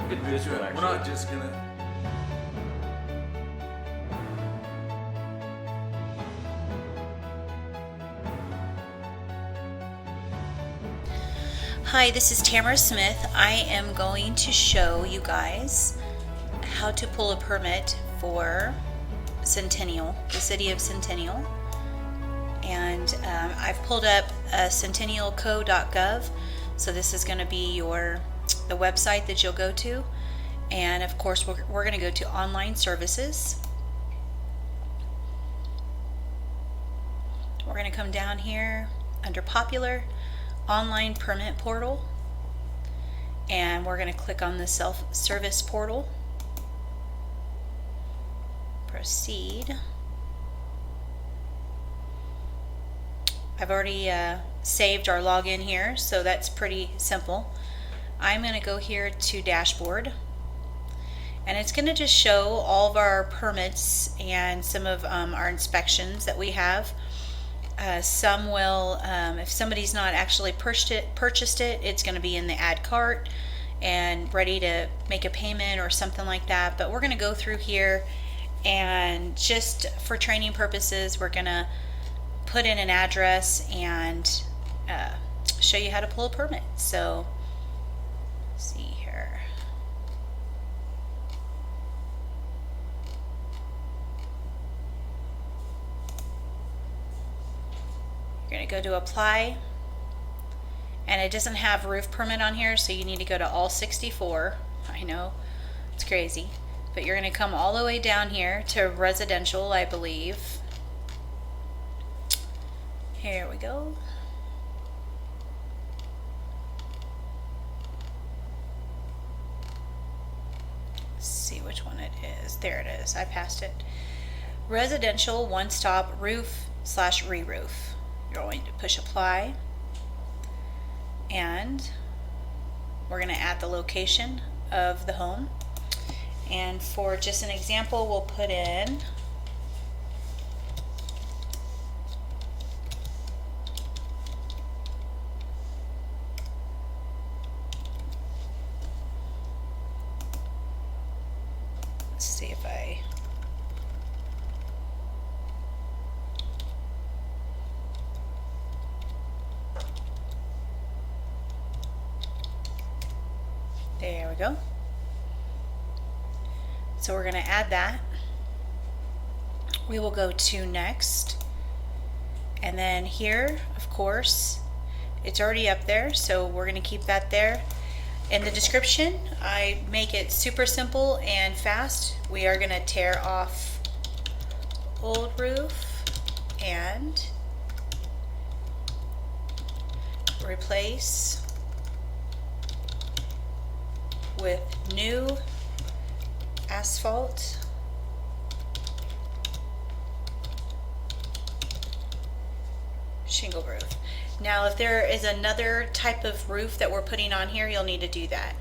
good visual, We're actually. not just gonna. Hi, this is Tamara Smith. I am going to show you guys how to pull a permit for Centennial, the city of Centennial. And I've pulled up centennialco.gov. So this is going to be the website that you'll go to. And of course, we're going to go to online services. We're going to come down here under popular online permit portal, and we're going to click on the self-service portal. Proceed. I've already saved our login here, so that's pretty simple. I'm going to go here to dashboard, and it's going to just show all of our permits and some of our inspections that we have. Some will, if somebody's not actually purchased it, it's going to be in the add cart and ready to make a payment or something like that. But we're going to go through here, and just for training purposes, we're going to put in an address and show you how to pull a permit. So, let's see here. You're going to go to apply, and it doesn't have roof permit on here, so you need to go to all 64. I know, it's crazy, but you're going to come all the way down here to residential, I believe. Here we go. Let's see which one it is. There it is. I passed it. Residential one-stop roof/re-roof. You're going to push apply, and we're going to add the location of the home. And for just an example, we'll put in let's see if I there we go. So we're going to add that. We will go to next. And then here, of course, it's already up there, so we're going to keep that there. In the description, I make it super simple and fast. We are going to tear off old roof and replace with new asphalt shingle roof. Now, if there is another type of roof that we're putting on here, you'll need to do that.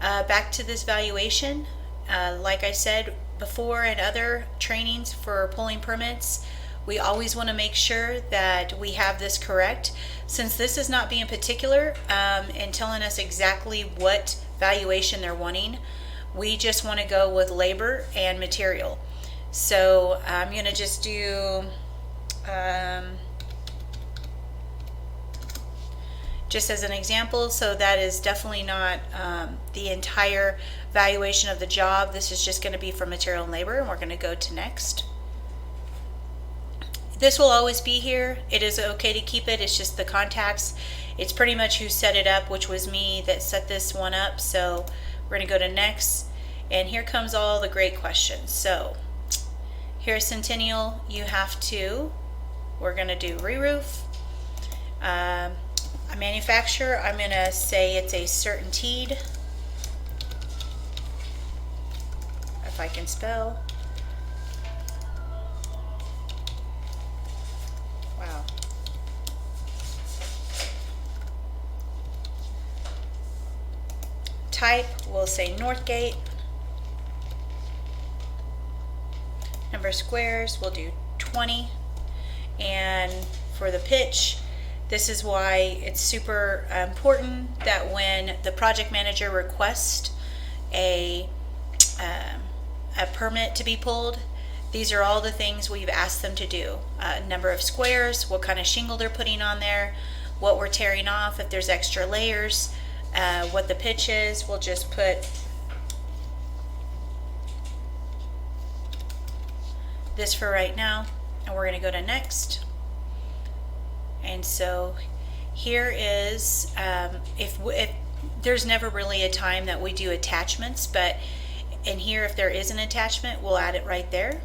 Back to this valuation, like I said before in other trainings for pulling permits, we always want to make sure that we have this correct. Since this is not being particular and telling us exactly what valuation they're wanting, we just want to go with labor and material. So I'm going to just do just as an example. So that is definitely not the entire valuation of the job. This is just going to be for material and labor, and we're going to go to next. This will always be here. It is okay to keep it. It's just the contacts. It's pretty much who set it up, which was me that set this one up. So we're going to go to next, and here comes all the great questions. So here's Centennial. You have to, we're going to do re-roof. A manufacturer, I'm going to say it's a Certainteed, if I can spell. Wow. Type, we'll say Northgate. Number of squares, we'll do 20. And for the pitch, this is why it's super important that when the project manager requests a permit to be pulled, these are all the things we've asked them to do. Number of squares, what kind of shingle they're putting on there, what we're tearing off, if there's extra layers, what the pitch is. We'll just put this for right now, and we're going to go to next. And so here is, if there's never really a time that we do attachments, but in here, if there is an attachment, we'll add it right there.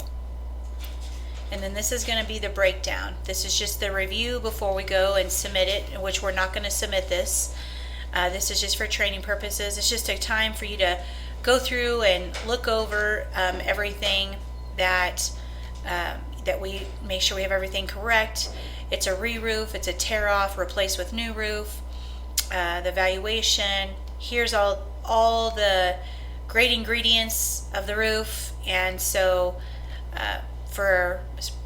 And then this is going to be the breakdown. This is just the review before we go and submit it, which we're not going to submit this. This is just for training purposes. It's just a time for you to go through and look over everything that we make sure we have everything correct. It's a re-roof, it's a tear off, replace with new roof, the valuation. Here's all the great ingredients of the roof. And so for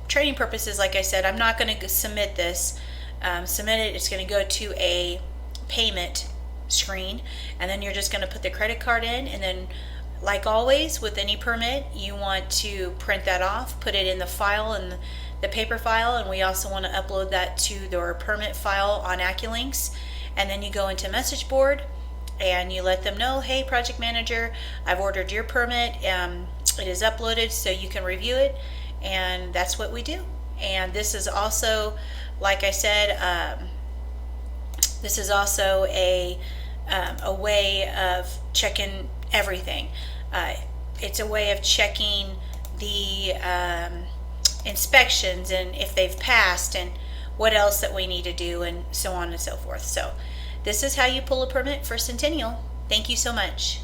training purposes, like I said, I'm not going to submit this. Submit it, it's going to go to a payment screen, and then you're just going to put the credit card in, and then like always with any permit, you want to print that off, put it in the file, and the paper file, and we also want to upload that to their permit file on AccuLinks. And then you go into message board and you let them know, hey, project manager, I've ordered your permit, it is uploaded so you can review it. And that's what we do. And this is also, like I said, this is also a way of checking everything. It's a way of checking the inspections and if they've passed and what else that we need to do and so on and so forth. So this is how you pull a permit for Centennial. Thank you so much.